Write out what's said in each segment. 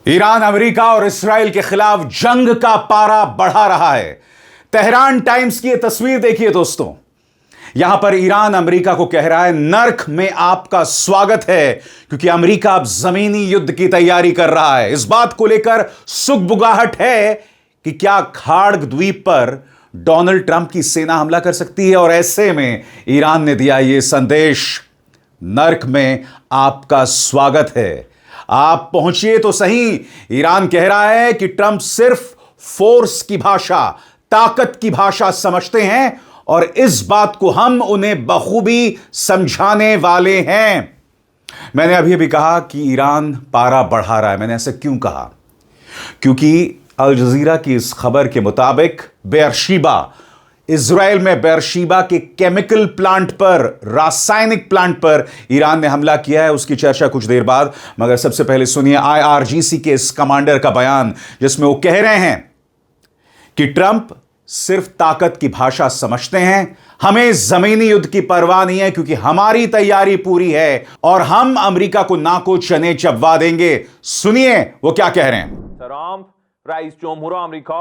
Iran America और इस्राएल के खिलाफ जंग का पारा बढ़ा रहा है। तेहरान टाइम्स की यह तस्वीर देखिए दोस्तों। यहां पर ईरान अमेरिका को कह रहा है नर्क में आपका स्वागत है, क्योंकि अमेरिका अब जमीनी युद्ध की तैयारी कर रहा है। इस बात को लेकर सुगबुगाहट है कि क्या खाड़ग द्वीप पर डोनाल्ड ट्रंप की सेना हमला कर सकती है, और ऐसे में ईरान ने दिया यह संदेश, नर्क में आपका स्वागत है, आप पहुंचिए तो सही। ईरान कह रहा है कि ट्रंप सिर्फ फोर्स की भाषा, ताकत की भाषा समझते हैं, और इस बात को हम उन्हें बखूबी समझाने वाले हैं। मैंने अभी अभी कहा कि ईरान पारा बढ़ा रहा है। मैंने ऐसा क्यों कहा? क्योंकि अल जजीरा की इस खबर के मुताबिक बेरशीबा, इजराइल में बेरशीबा के केमिकल प्लांट पर, रासायनिक प्लांट पर ईरान ने हमला किया है। उसकी चर्चा कुछ देर बाद, मगर सबसे पहले सुनिए IRGC के इस कमांडर का बयान, जिसमें वो कह रहे हैं कि ट्रंप सिर्फ ताकत की भाषा समझते हैं, हमें जमीनी युद्ध की परवाह नहीं है, क्योंकि हमारी तैयारी पूरी है और हम अमेरिका को नाको चने चबवा देंगे। सुनिए वो क्या कह रहे हैं। ट्रंप रईस जमहूर आमरीका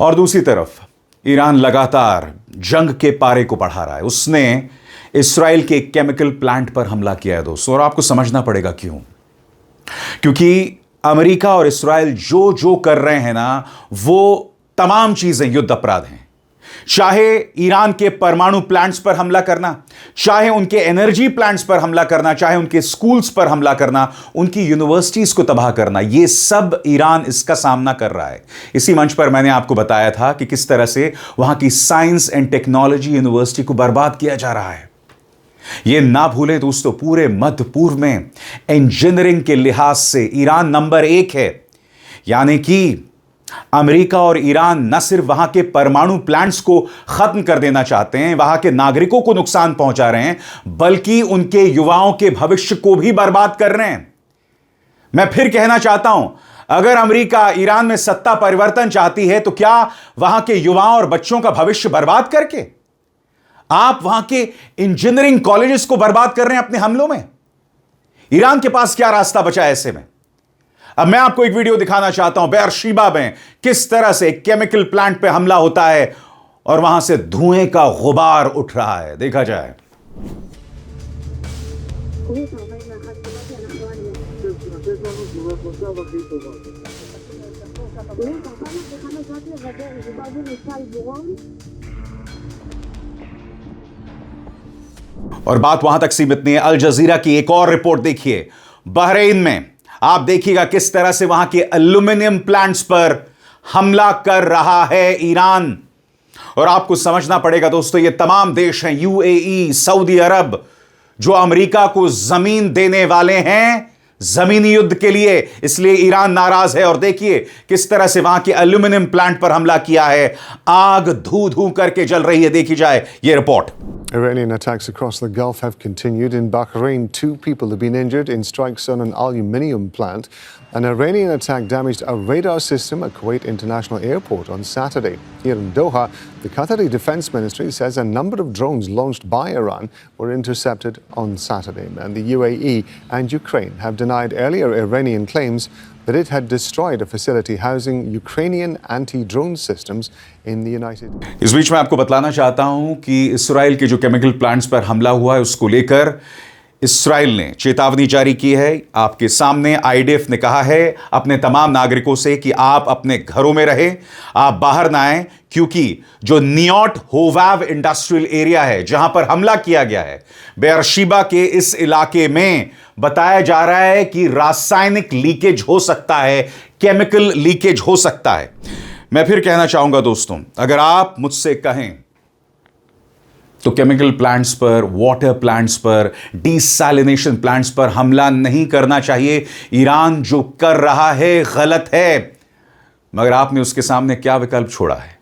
और दूसरी तरफ ईरान लगातार जंग के पारे को बढ़ा रहा है। उसने इस्राएल के केमिकल प्लांट पर हमला किया है दोस्तों, और आपको समझना पड़ेगा क्यों। क्योंकि अमेरिका और इस्राएल जो जो कर रहे हैं ना, वो तमाम चीजें युद्ध अपराध हैं। चाहे ईरान के परमाणु प्लांट्स पर हमला करना, चाहे उनके एनर्जी प्लांट्स पर हमला करना, चाहे उनके स्कूल्स पर हमला करना, उनकी यूनिवर्सिटीज को तबाह करना, ये सब ईरान इसका सामना कर रहा है। इसी मंच पर मैंने आपको बताया था कि किस तरह से वहां की साइंस एंड टेक्नोलॉजी यूनिवर्सिटी को बर्बाद किया जा रहा है। यह ना भूलें दोस्तों, पूरे मध्य पूर्व में इंजीनियरिंग के लिहाज से ईरान नंबर 1 है। यानी कि अमेरिका और ईरान न सिर्फ वहां के परमाणु प्लांट्स को खत्म कर देना चाहते हैं, वहां के नागरिकों को नुकसान पहुंचा रहे हैं, बल्कि उनके युवाओं के भविष्य को भी बर्बाद कर रहे हैं। मैं फिर कहना चाहता हूं, अगर अमेरिका ईरान में सत्ता परिवर्तन चाहती है, तो क्या वहां के युवाओं और बच्चों का भविष्य बर्बाद करके आप वहां के इंजीनियरिंग कॉलेजेस को बर्बाद कर रहे हैं अपने हमलों में? ईरान के पास क्या रास्ता बचा है ऐसे में? अब मैं आपको एक वीडियो दिखाना चाहता हूं, बेरशीबा में किस तरह से केमिकल प्लांट पे हमला होता है और वहां से धुएं का गुबार उठ रहा है। देखा जाए। और बात वहां तक सीमित नहीं है। अल जजीरा की एक और रिपोर्ट देखिए। बहरीन में आप देखिएगा किस तरह से वहां के एल्यूमिनियम प्लांट्स पर हमला कर रहा है ईरान। और आपको समझना पड़ेगा दोस्तों, ये तमाम देश हैं, UAE, सऊदी अरब, जो अमेरिका को जमीन देने वाले हैं जमीनी युद्ध के लिए। इसलिए ईरान नाराज है। और देखिए किस तरह से वहां के एल्यूमिनियम प्लांट पर हमला किया है। आग धू धू करके जल रही है। देखी जाए ये report. Iranian attacks across the Gulf have continued. In Bahrain, 2 people have been injured in strikes on an aluminium plant. An Iranian attack damaged a radar system at Kuwait International Airport on Saturday. Here in Doha, the Qatari Defense Ministry says a number of drones launched by Iran were intercepted on Saturday. And the UAE and Ukraine have denied earlier Iranian claims that it had destroyed a facility housing Ukrainian anti-drone systems in the United States. इस बीच मैं आपको बतलाना चाहता हूं कि इस्राएल के जो chemical plants पर हमला हुआ है, उसको लेकर इस्राइल ने चेतावनी जारी की है। आपके सामने आईडीएफ ने कहा है अपने तमाम नागरिकों से कि आप अपने घरों में रहें, आप बाहर ना आएं, क्योंकि जो नियोट होवाव इंडस्ट्रियल एरिया है जहां पर हमला किया गया है, बेयरशिबा के इस इलाके में बताया जा रहा है कि रासायनिक लीकेज हो सकता है, केमिकल लीकेज हो सकता है। मैं फिर कहना चाहूंगा दोस्तों, अगर आप मुझसे कहें तो केमिकल प्लांट्स पर, वाटर प्लांट्स पर, डिसैलिनेशन प्लांट्स पर हमला नहीं करना चाहिए। ईरान जो कर रहा है गलत है, मगर आपने उसके सामने क्या विकल्प छोड़ा है?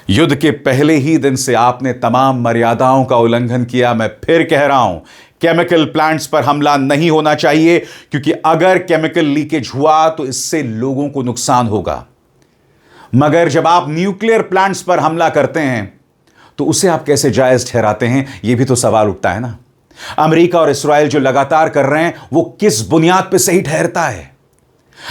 युद्ध के पहले ही दिन से आपने तमाम मर्यादाओं का उल्लंघन किया। मैं फिर कह रहा हूं, केमिकल प्लांट्स पर हमला नहीं होना चाहिए, क्योंकि अगर केमिकल लीकेज हुआ तो इससे लोगों को नुकसान होगा। मगर जब आप न्यूक्लियर प्लांट्स पर हमला करते हैं तो उसे आप कैसे जायज ठहराते हैं? यह भी तो सवाल उठता है ना। अमेरिका और इस्राइल जो लगातार कर रहे हैं वो किस बुनियाद पर सही ठहरता है?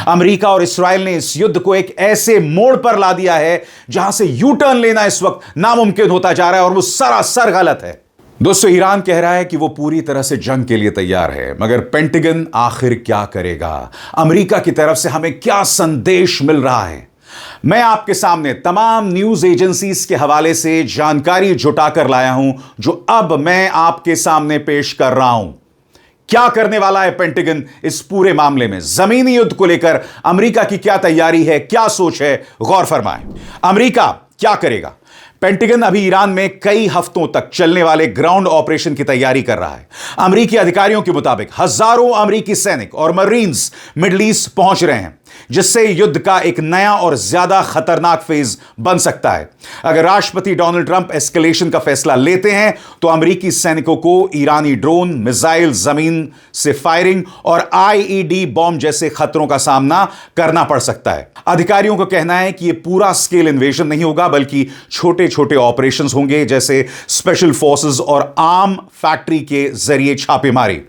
अमेरिका और इस्राइल ने इस युद्ध को एक ऐसे मोड़ पर ला दिया है जहां से यू टर्न लेना इस वक्त नामुमकिन होता जा रहा है, और वो सरासर गलत है। दोस्तों, ईरान कह रहा है कि वो पूरी तरह से जंग के लिए तैयार है, मगर पेंटागन आखिर क्या करेगा? अमेरिका की तरफ से हमें क्या संदेश मिल रहा है? मैं आपके सामने तमाम न्यूज एजेंसीज के हवाले से जानकारी जुटाकर लाया हूं, जो अब मैं आपके सामने पेश कर रहा हूं। क्या करने वाला है पेंटागन इस पूरे मामले में? जमीनी युद्ध को लेकर अमेरिका की क्या तैयारी है, क्या सोच है? गौर फरमाएं। अमेरिका क्या करेगा? पेंटागन अभी ईरान में कई हफ्तों तक चलने वाले ग्राउंड ऑपरेशन की तैयारी कर रहा है। अमेरिकी अधिकारियों के मुताबिक हजारों अमेरिकी सैनिक और मरीन्स मिडिल ईस्ट पहुंच रहे हैं, जिससे युद्ध का एक नया और ज्यादा खतरनाक फेज बन सकता है। अगर राष्ट्रपति डोनाल्ड ट्रंप एस्केलेशन का फैसला लेते हैं तो अमेरिकी सैनिकों को ईरानी ड्रोन, मिसाइल, जमीन से फायरिंग और आईईडी बॉम्ब जैसे खतरों का सामना करना पड़ सकता है। अधिकारियों का कहना है कि यह पूरा स्केल इन्वेजन नहीं होगा, बल्कि छोटे छोटे ऑपरेशंस होंगे, जैसे स्पेशल फोर्सेस और आर्म फैक्ट्री के जरिए छापेमारी।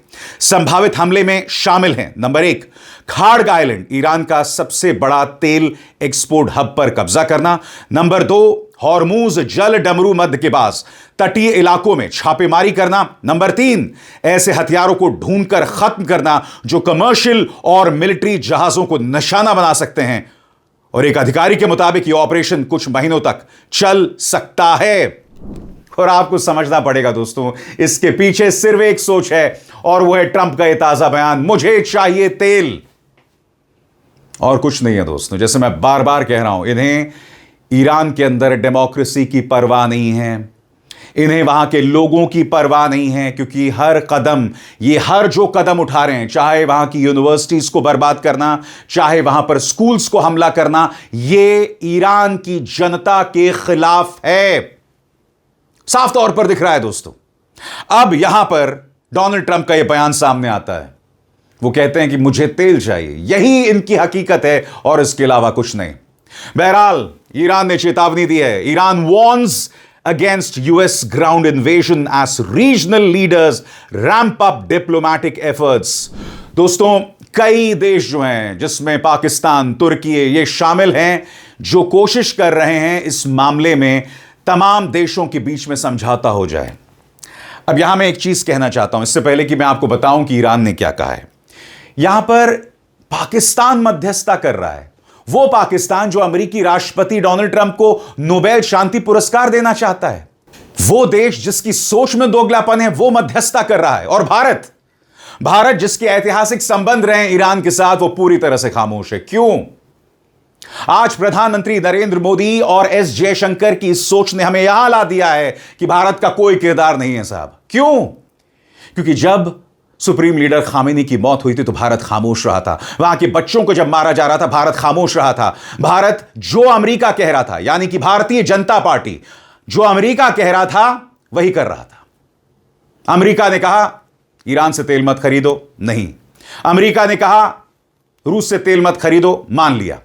संभावित हमले में शामिल हैं, नंबर 1, खार्ग आइलैंड, ईरान का सबसे बड़ा तेल एक्सपोर्ट हब पर कब्जा करना। नंबर 2, हॉर्मूज जल डमरू मध्य के पास तटीय इलाकों में छापेमारी करना। नंबर 3, ऐसे हथियारों को ढूंढकर खत्म करना जो कमर्शियल और मिलिट्री जहाजों को निशाना बना सकते हैं। और एक अधिकारी के मुताबिक यह ऑपरेशन कुछ महीनों तक चल सकता है। और आपको समझना पड़ेगा दोस्तों, इसके पीछे सिर्फ एक सोच है, और वो है ट्रंप का यह ताजा बयान, मुझे चाहिए तेल, और कुछ नहीं है दोस्तों। जैसे मैं बार बार कह रहा हूं, इन्हें ईरान के अंदर डेमोक्रेसी की परवाह नहीं है, इन्हें वहां के लोगों की परवाह नहीं है, क्योंकि हर जो कदम उठा रहे हैं, चाहे वहां की यूनिवर्सिटीज को बर्बाद करना, चाहे वहां पर स्कूल्स को हमला करना, यह ईरान की जनता के खिलाफ है। साफ तौर पर दिख रहा है दोस्तों। अब यहां पर डोनाल्ड ट्रंप का यह बयान सामने आता है। वो कहते हैं कि मुझे तेल चाहिए, यही इनकी हकीकत है और इसके अलावा कुछ नहीं। बहरहाल, ईरान ने चेतावनी दी है। Iran warns against US ground invasion as regional leaders ramp up diplomatic efforts. दोस्तों, कई देश जो हैं, जिसमें पाकिस्तान, तुर्की, ये शामिल हैं, जो कोशिश कर रहे हैं इस मामले में तमाम देशों के बीच में समझौता हो जाए। अब यहां मैं एक चीज कहना चाहता हूं, इससे पहले कि मैं आपको बताऊं कि ईरान ने क्या कहा है। यहां पर पाकिस्तान मध्यस्थता कर रहा है, वो पाकिस्तान जो अमेरिकी राष्ट्रपति डोनाल्ड ट्रंप को नोबेल शांति पुरस्कार देना चाहता है, वो देश जिसकी सोच में दोगलापन है, वो मध्यस्थता कर रहा है। और भारत जिसके ऐतिहासिक संबंध रहे ईरान के साथ, वो पूरी तरह से खामोश है। क्यों? आज प्रधानमंत्री नरेंद्र मोदी और एस जयशंकर की इस सोच ने हमें यहां ला दिया है कि भारत का कोई किरदार नहीं है साहब। क्यों? क्योंकि जब सुप्रीम लीडर खामेनी की मौत हुई थी तो भारत खामोश रहा था। वहां के बच्चों को जब मारा जा रहा था, भारत खामोश रहा था। भारत जो अमेरिका कह रहा था, यानी कि भारतीय जनता पार्टी जो अमेरिका कह रहा था, वही कर रहा था। अमेरिका ने कहा ईरान से तेल मत खरीदो, नहीं। अमेरिका ने कहा रूस से तेल मत खरीदो, मान लिया।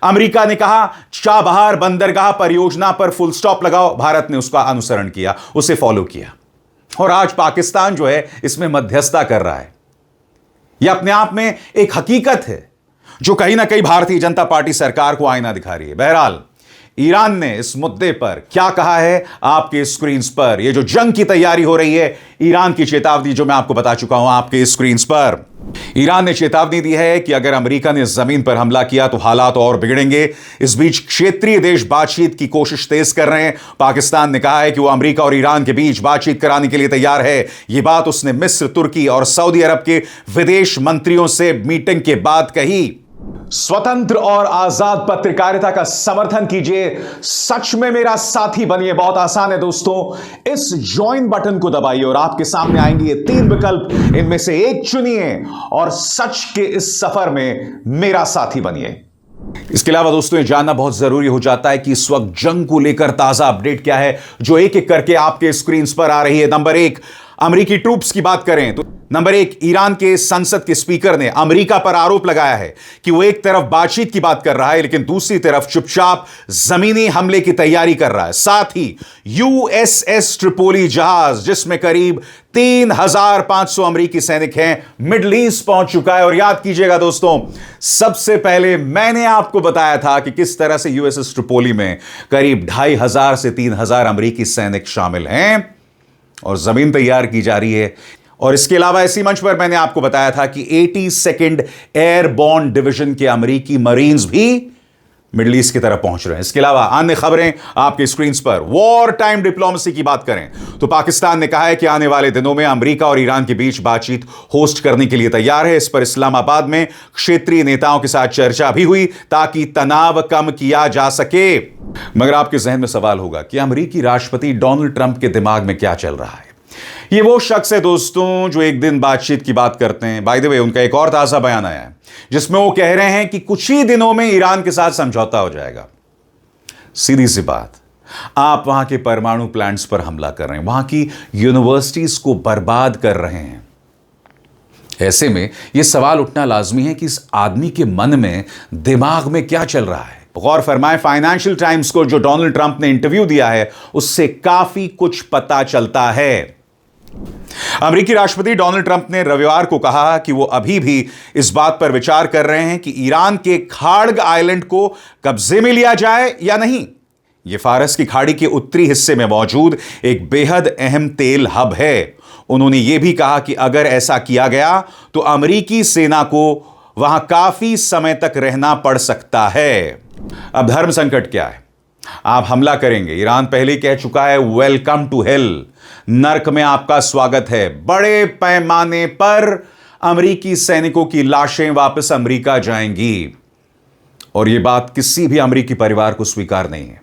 अमेरिका ने कहा चाबहार बंदरगाह परियोजना पर फुल स्टॉप लगाओ, भारत ने उसका अनुसरण किया, उसे फॉलो किया। और आज पाकिस्तान जो है इसमें मध्यस्थता कर रहा है। यह अपने आप में एक हकीकत है जो कहीं ना कहीं भारतीय जनता पार्टी सरकार को आईना दिखा रही है। बहरहाल, ईरान ने इस मुद्दे पर क्या कहा है आपके स्क्रीन पर। यह जो जंग की तैयारी हो रही है, ईरान की चेतावनी जो मैं आपको बता चुका हूं आपके स्क्रीन पर। ईरान ने चेतावनी दी है कि अगर अमेरिका ने जमीन पर हमला किया तो हालात और बिगड़ेंगे। इस बीच क्षेत्रीय देश बातचीत की कोशिश तेज कर रहे हैं। पाकिस्तान ने कहा है कि वो अमेरिका और ईरान के बीच बातचीत कराने के लिए तैयार है। यह बात उसने मिस्र, तुर्की और सऊदी अरब के विदेश मंत्रियों से मीटिंग के बाद कही। स्वतंत्र और आजाद पत्रकारिता का समर्थन कीजिए, सच में मेरा साथी बनिए। बहुत आसान है दोस्तों, इस ज्वाइन बटन को दबाइए और आपके सामने आएंगे ये 3 विकल्प। इनमें से एक चुनिए और सच के इस सफर में मेरा साथी बनिए। इसके अलावा दोस्तों ये जानना बहुत जरूरी हो जाता है कि इस वक्त जंग को लेकर ताजा अपडेट क्या है, जो एक एक करके आपके स्क्रीन पर आ रही है। नंबर 1, अमेरिकी ट्रूप्स की बात करें तो नंबर 1, ईरान के संसद के स्पीकर ने अमेरिका पर आरोप लगाया है कि वो एक तरफ बातचीत की बात कर रहा है लेकिन दूसरी तरफ चुपचाप जमीनी हमले की तैयारी कर रहा है। साथ ही यूएसएस ट्रिपोली जहाज जिसमें करीब 3500 अमेरिकी सैनिक हैं, मिडल ईस्ट पहुंच चुका है। और याद कीजिएगा दोस्तों, सबसे पहले मैंने आपको बताया था कि किस तरह से यूएसएस ट्रिपोली में करीब 2500 से 3000 अमेरिकी सैनिक शामिल हैं और जमीन तैयार की जा रही है। और इसके अलावा इसी मंच पर मैंने आपको बताया था कि 82nd एयरबॉर्न डिवीजन के अमेरिकी मरीन्स भी मिडिल ईस्ट की तरफ पहुंच रहे हैं। इसके अलावा अन्य खबरें आपके स्क्रीन पर। वॉर टाइम डिप्लोमेसी की बात करें तो पाकिस्तान ने कहा है कि आने वाले दिनों में अमेरिका और ईरान के बीच बातचीत होस्ट करने के लिए तैयार है। इस पर इस्लामाबाद में क्षेत्रीय नेताओं के साथ चर्चा भी हुई ताकि तनाव कम किया जा सके। मगर आपके जहन में सवाल होगा कि अमेरिकी राष्ट्रपति डोनाल्ड ट्रंप के दिमाग में क्या चल रहा है। ये वो शख्स है दोस्तों जो एक दिन बातचीत की बात करते हैं। बाय द वे, उनका एक और ताजा बयान आया है जिसमें वो कह रहे हैं कि कुछ ही दिनों में ईरान के साथ समझौता हो जाएगा। सीधी सी बात, आप वहां के परमाणु प्लांट्स पर हमला कर रहे हैं, वहां की यूनिवर्सिटीज को बर्बाद कर रहे हैं। ऐसे में यह सवाल उठना लाजमी है कि इस आदमी के मन में, दिमाग में क्या चल रहा है। गौर फरमाएं, फाइनेंशियल टाइम्स को जो डोनाल्ड ट्रंप ने इंटरव्यू दिया है उससे काफी कुछ पता चलता है। अमेरिकी राष्ट्रपति डोनाल्ड ट्रंप ने रविवार को कहा कि वो अभी भी इस बात पर विचार कर रहे हैं कि ईरान के खाड़ग आइलैंड को कब्जे में लिया जाए या नहीं। यह फारस की खाड़ी के उत्तरी हिस्से में मौजूद एक बेहद अहम तेल हब है। उन्होंने यह भी कहा कि अगर ऐसा किया गया तो अमेरिकी सेना को वहां काफी समय तक रहना पड़ सकता है। अब धर्म संकट क्या है? आप हमला करेंगे, ईरान पहले कह चुका है वेलकम टू हेल, नर्क में आपका स्वागत है। बड़े पैमाने पर अमेरिकी सैनिकों की लाशें वापस अमेरिका जाएंगी और यह बात किसी भी अमेरिकी परिवार को स्वीकार नहीं है,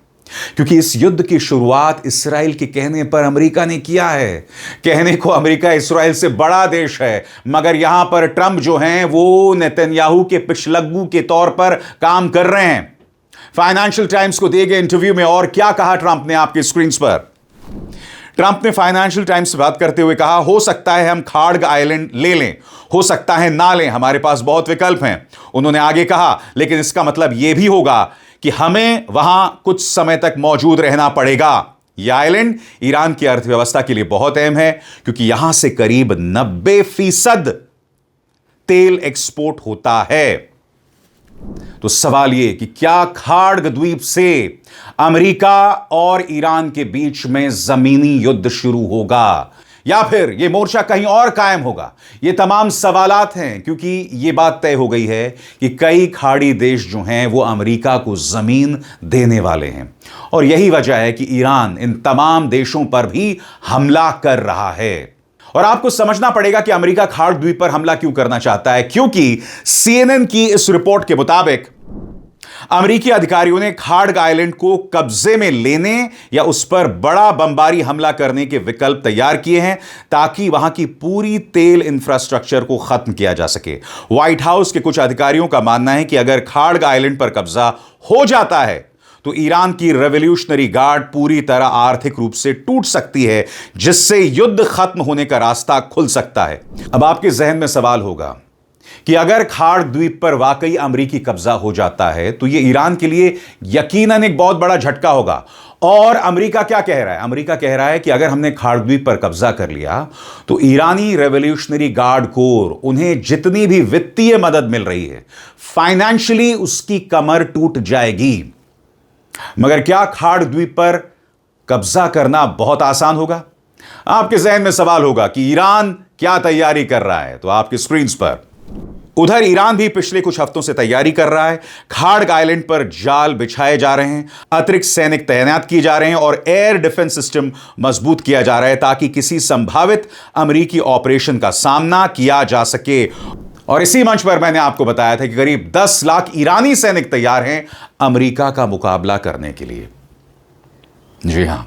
क्योंकि इस युद्ध की शुरुआत इस्राएल के कहने पर अमेरिका ने किया है। कहने को अमेरिका इस्राएल से बड़ा देश है, मगर यहां पर ट्रंप जो हैं वो नेतन्याहू के पिछलग्गू के तौर पर काम कर रहे हैं। फाइनेंशियल टाइम्स को दिए गए इंटरव्यू में और क्या कहा ट्रंप ने आपके स्क्रीन पर। ट्रंप ने फाइनेंशियल टाइम्स से बात करते हुए कहा, हो सकता है हम खाड़ग आइलैंड ले लें, हो सकता है ना लें, हमारे पास बहुत विकल्प हैं। उन्होंने आगे कहा, लेकिन इसका मतलब यह भी होगा कि हमें वहां कुछ समय तक मौजूद रहना पड़ेगा। यह आइलैंड ईरान की अर्थव्यवस्था के लिए बहुत अहम है क्योंकि यहां से करीब 90% तेल एक्सपोर्ट होता है। तो सवाल यह कि क्या खाड़ग द्वीप से अमेरिका और ईरान के बीच में जमीनी युद्ध शुरू होगा या फिर यह मोर्चा कहीं और कायम होगा? ये तमाम सवालात हैं क्योंकि यह बात तय हो गई है कि कई खाड़ी देश जो हैं वो अमेरिका को जमीन देने वाले हैं और यही वजह है कि ईरान इन तमाम देशों पर भी हमला कर रहा है। और आपको समझना पड़ेगा कि अमेरिका खाड़ द्वीप पर हमला क्यों करना चाहता है, क्योंकि CNN की इस रिपोर्ट के मुताबिक अमेरिकी अधिकारियों ने खाड़ग आइलैंड को कब्जे में लेने या उस पर बड़ा बमबारी हमला करने के विकल्प तैयार किए हैं ताकि वहां की पूरी तेल इंफ्रास्ट्रक्चर को खत्म किया जा सके। व्हाइट हाउस के कुछ अधिकारियों का मानना है कि अगर खाड़ग आइलैंड पर कब्जा हो जाता है तो ईरान की रेवोल्यूशनरी गार्ड पूरी तरह आर्थिक रूप से टूट सकती है, जिससे युद्ध खत्म होने का रास्ता खुल सकता है। अब आपके जहन में सवाल होगा कि अगर खाड़ द्वीप पर वाकई अमेरिकी कब्जा हो जाता है तो यह ईरान के लिए यकीनन एक बहुत बड़ा झटका होगा। और अमेरिका क्या कह रहा है? अमेरिका कह रहा है कि अगर हमने खाड़ द्वीप पर कब्जा कर लिया तो ईरानी रेवोल्यूशनरी गार्ड कोर, उन्हें जितनी भी वित्तीय मदद मिल रही है, फाइनेंशियली उसकी कमर टूट जाएगी। मगर क्या खाड़ द्वीप पर कब्जा करना बहुत आसान होगा? आपके जहन में सवाल होगा कि ईरान क्या तैयारी कर रहा है, तो आपकी स्क्रीन पर उधर ईरान भी पिछले कुछ हफ्तों से तैयारी कर रहा है। खाड़ आइलैंड पर जाल बिछाए जा रहे हैं, अतिरिक्त सैनिक तैनात किए जा रहे हैं और एयर डिफेंस सिस्टम मजबूत किया जा रहा है ताकि किसी संभावित अमेरिकी ऑपरेशन का सामना किया जा सके। और इसी मंच पर मैंने आपको बताया था कि करीब 10 लाख ईरानी सैनिक तैयार हैं अमेरिका का मुकाबला करने के लिए। जी हां,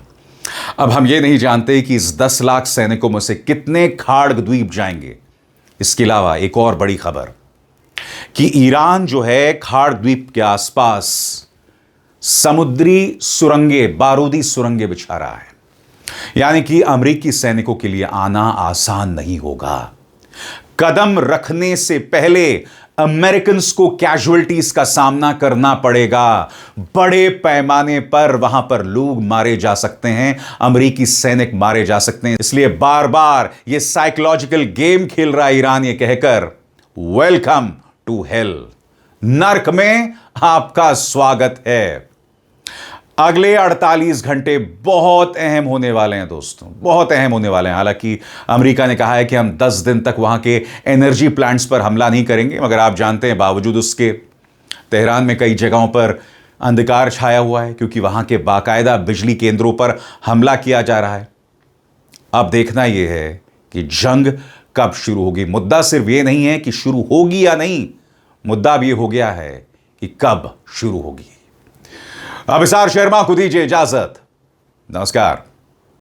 अब हम ये नहीं जानते कि इस 10 लाख सैनिकों में से कितने खाड़ द्वीप जाएंगे। इसके अलावा एक और बड़ी खबर कि ईरान जो है खाड़ द्वीप के आसपास समुद्री सुरंगे, बारूदी सुरंगे बिछा रहा है, यानी कि अमेरिकी सैनिकों के लिए आना आसान नहीं होगा। कदम रखने से पहले अमेरिकन को कैजुअलिटीज का सामना करना पड़ेगा। बड़े पैमाने पर वहां पर लोग मारे जा सकते हैं, अमेरिकी सैनिक मारे जा सकते हैं। इसलिए बार बार यह साइकोलॉजिकल गेम खेल रहा है ईरान, ये कहकर वेलकम टू हेल, नर्क में आपका स्वागत है। अगले 48 घंटे बहुत अहम होने वाले हैं दोस्तों, बहुत अहम होने वाले हैं। हालांकि अमेरिका ने कहा है कि हम 10 दिन तक वहां के एनर्जी प्लांट्स पर हमला नहीं करेंगे, मगर आप जानते हैं बावजूद उसके तेहरान में कई जगहों पर अंधकार छाया हुआ है क्योंकि वहां के बाकायदा बिजली केंद्रों पर हमला किया जा रहा है। अब देखना यह है कि जंग कब शुरू होगी। मुद्दा सिर्फ यह नहीं है कि शुरू होगी या नहीं, मुद्दा अब यह हो गया है कि कब शुरू होगी। अभिसार शर्मा को दीजिए इजाजत। नमस्कार।